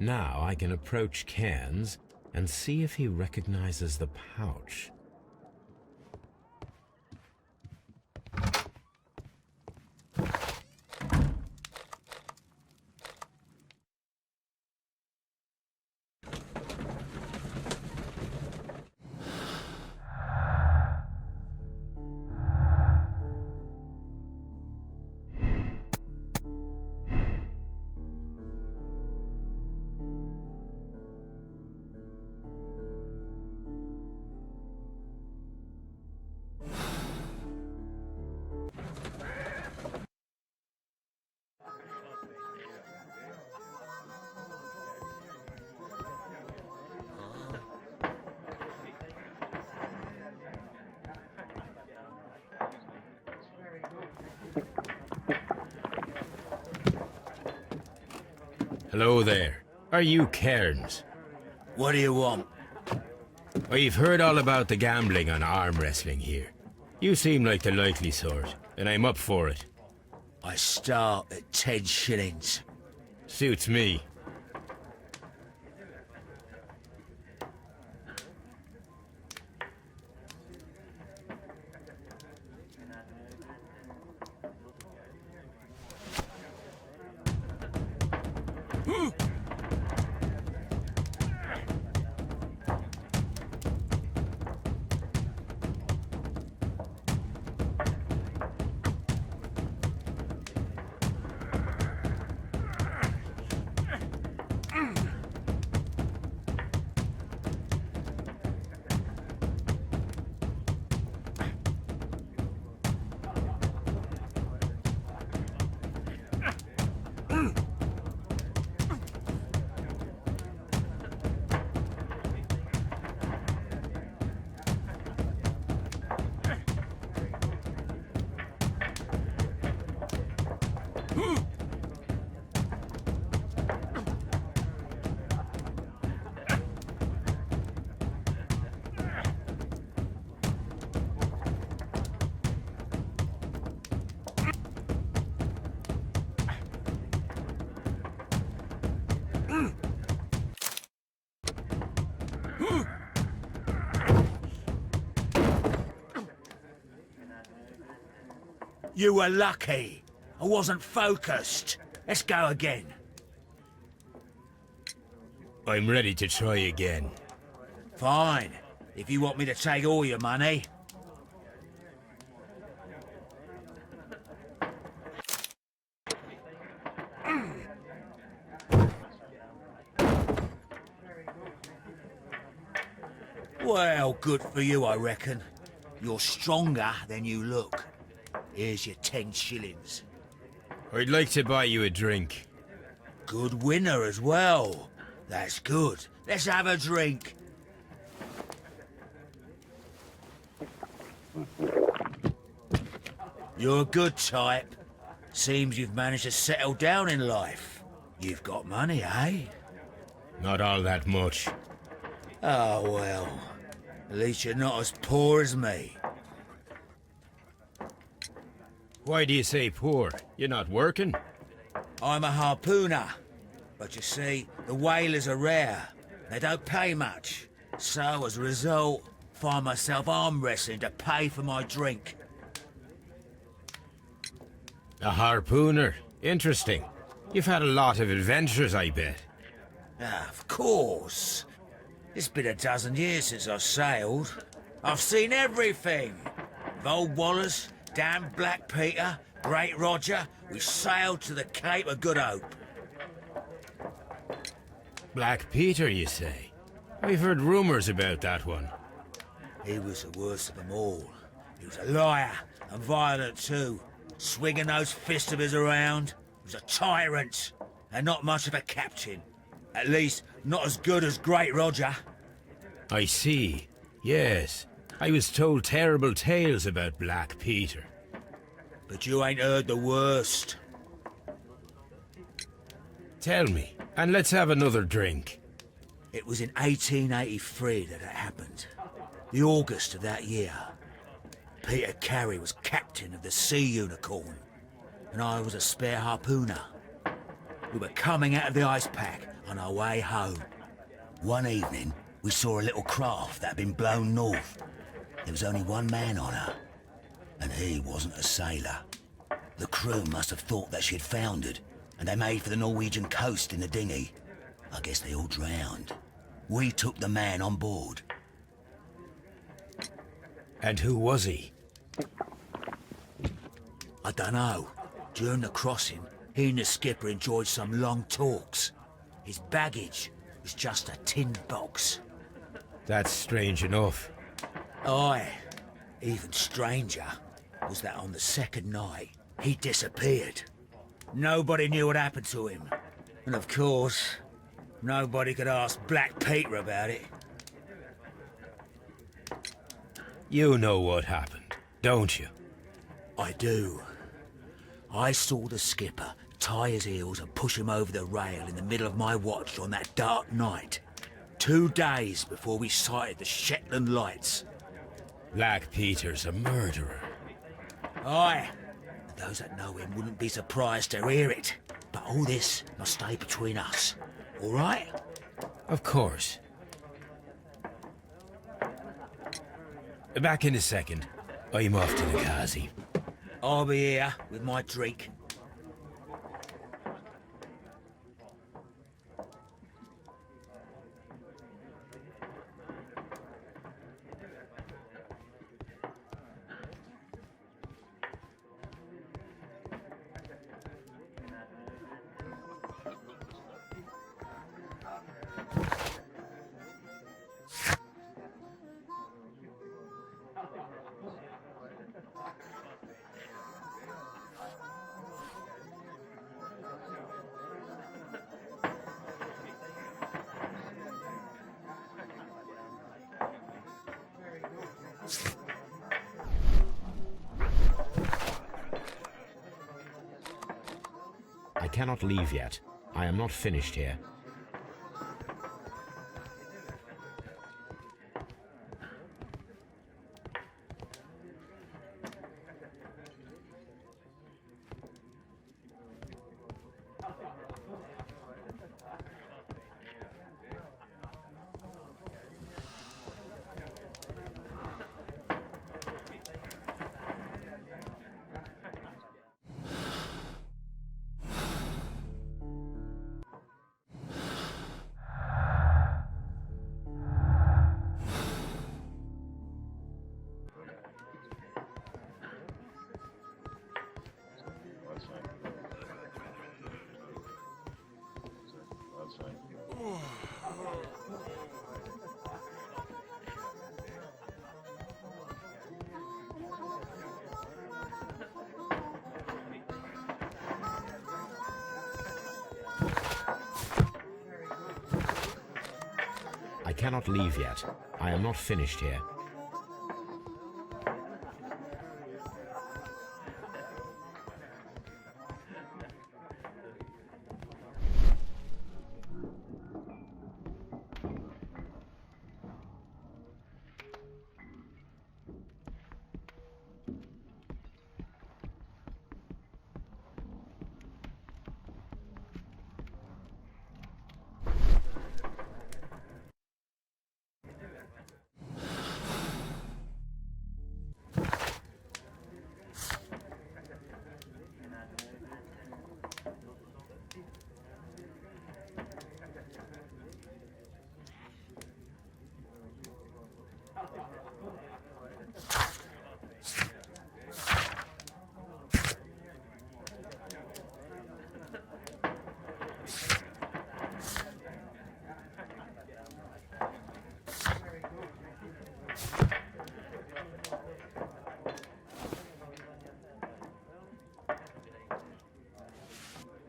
Now I can approach Cairns and see if he recognizes the pouch. Hello there. Are you Cairns? What do you want? I've heard all about the gambling on arm wrestling here. You seem like the likely sort, and I'm up for it. I start at 10 shillings. Suits me. You were lucky. I wasn't focused. Let's go again. I'm ready to try again. Fine. If you want me to take all your money. Well, good for you, I reckon. You're stronger than you look. Here's your 10 shillings. I'd like to buy you a drink. Good winner as well. That's good. Let's have a drink. You're a good type. Seems you've managed to settle down in life. You've got money, eh? Not all that much. Oh, well. At least you're not as poor as me. Why do you say poor? You're not working? I'm a harpooner. But you see, the whalers are rare. They don't pay much. So, as a result, find myself arm wrestling to pay for my drink. A harpooner? Interesting. You've had a lot of adventures, I bet. Ah, of course. It's been a dozen years since I sailed. I've seen everything. With old Wallace, damn Black Peter, Great Roger, we sailed to the Cape of Good Hope. Black Peter, you say? I've heard rumours about that one. He was the worst of them all. He was a liar, and violent too. Swinging those fists of his around. He was a tyrant, and not much of a captain. At least, not as good as Great Roger. I see. Yes. I was told terrible tales about Black Peter. But you ain't heard the worst. Tell me, and let's have another drink. It was in 1883 that it happened. The August of that year. Peter Carey was captain of the Sea Unicorn, and I was a spare harpooner. We were coming out of the ice pack on our way home. One evening, we saw a little craft that had been blown north. There was only one man on her, and he wasn't a sailor. The crew must have thought that she had foundered, and they made for the Norwegian coast in the dinghy. I guess they all drowned. We took the man on board. And who was he? I dunno. During the crossing, he and the skipper enjoyed some long talks. His baggage was just a tin box. That's strange enough. Aye. Even stranger was that on the second night, he disappeared. Nobody knew what happened to him. And of course, nobody could ask Black Peter about it. You know what happened, don't you? I do. I saw the skipper tie his heels and push him over the rail in the middle of my watch on that dark night. 2 days before we sighted the Shetland lights. Black Peter's a murderer. Aye. Those that know him wouldn't be surprised to hear it. But all this must stay between us. All right? Of course. Back in a second. I'm off to the Kazi. I'll be here with my drink. I cannot leave yet. I am not finished here. I cannot leave yet. I am not finished here.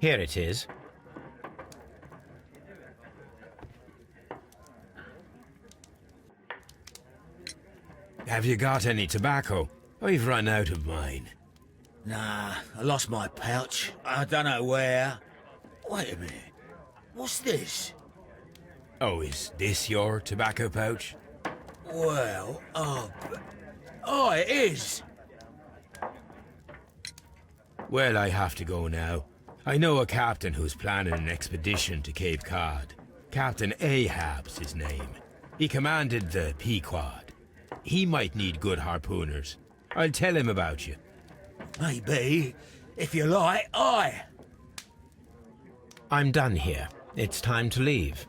Here it is. Have you got any tobacco? I've run out of mine. Nah, I lost my pouch. I don't know where. Wait a minute. What's this? Oh, is this your tobacco pouch? Well, oh, it is. Well, I have to go now. I know a captain who's planning an expedition to Cape Cod. Captain Ahab's his name. He commanded the Pequod. He might need good harpooners. I'll tell him about you. Maybe. If you like, aye. I'm done here. It's time to leave.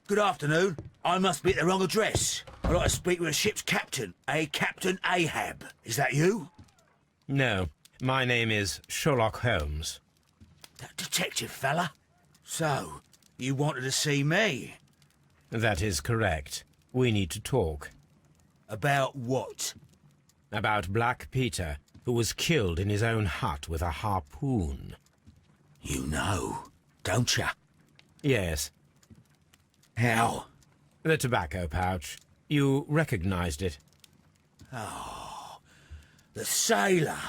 Good afternoon. I must be at the wrong address. I'd like to speak with a ship's captain, a Captain Ahab. Is that you? No, my name is Sherlock Holmes. That detective fella? So, you wanted to see me? That is correct. We need to talk. About what? About Black Peter, who was killed in his own hut with a harpoon. You know, don't you? Yes. How? The tobacco pouch. You recognized it. The sailor.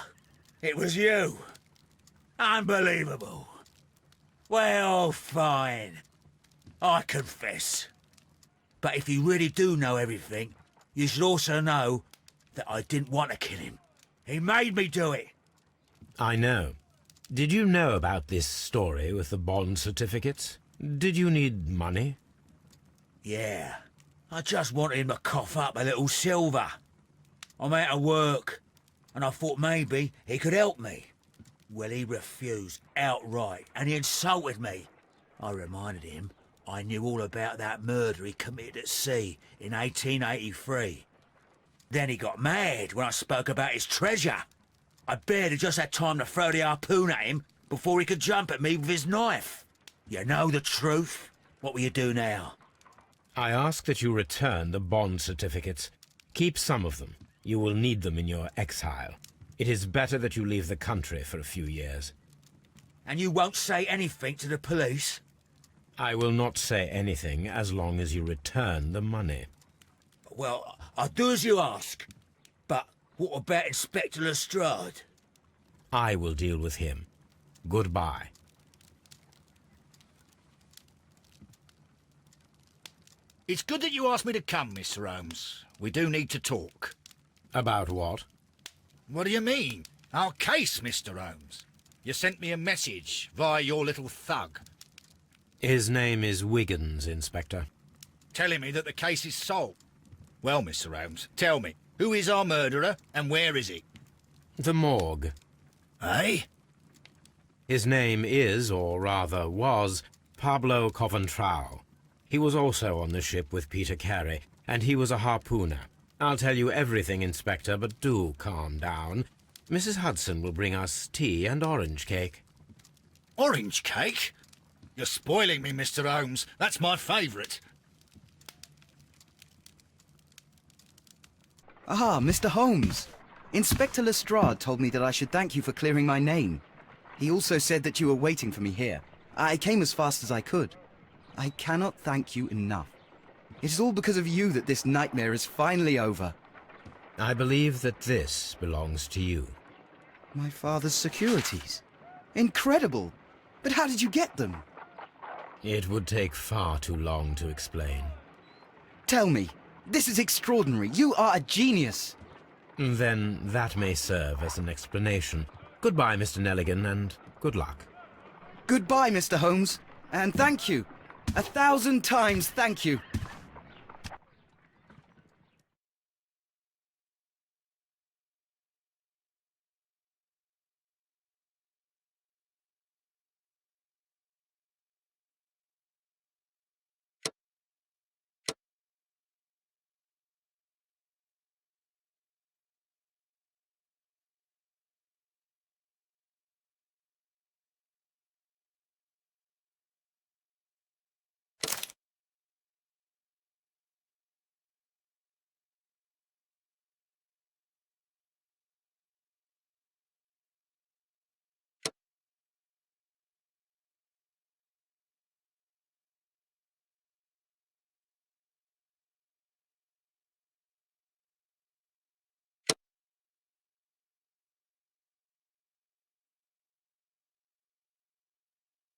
It was you. Unbelievable. Well, fine. I confess. But if you really do know everything, you should also know that I didn't want to kill him. He made me do it. I know. Did you know about this story with the bond certificates? Did you need money? Yeah. I just wanted him to cough up a little silver. I'm out of work, and I thought maybe he could help me. Well, he refused outright, and he insulted me. I reminded him I knew all about that murder he committed at sea in 1883. Then he got mad when I spoke about his treasure. I barely just had time to throw the harpoon at him before he could jump at me with his knife. You know the truth. What will you do now? I ask that you return the bond certificates. Keep some of them. You will need them in your exile. It is better that you leave the country for a few years. And you won't say anything to the police? I will not say anything as long as you return the money. Well, I'll do as you ask. But what about Inspector Lestrade? I will deal with him. Goodbye. It's good that you asked me to come, Mr. Holmes. We do need to talk. About what? What do you mean? Our case, Mr. Holmes. You sent me a message via your little thug, His name is Wiggins, Inspector. telling me that the case is solved. Well, Mr. Holmes, tell me, who is our murderer and where is he? The morgue. Eh? His name is, or rather was, Pablo Coventral. He was also on the ship with Peter Carey, and he was a harpooner. I'll tell you everything, Inspector, but do calm down. Mrs. Hudson will bring us tea and orange cake. Orange cake? You're spoiling me, Mr. Holmes. That's my favourite. Ah, Mr. Holmes. Inspector Lestrade told me that I should thank you for clearing my name. He also said that you were waiting for me here. I came as fast as I could. I cannot thank you enough. It is all because of you that this nightmare is finally over. I believe that this belongs to you. My father's securities. Incredible! But how did you get them? It would take far too long to explain. Tell me. This is extraordinary. You are a genius. Then that may serve as an explanation. Goodbye, Mr. Nelligan, and good luck. Goodbye, Mr. Holmes. And thank you. 1,000 times thank you.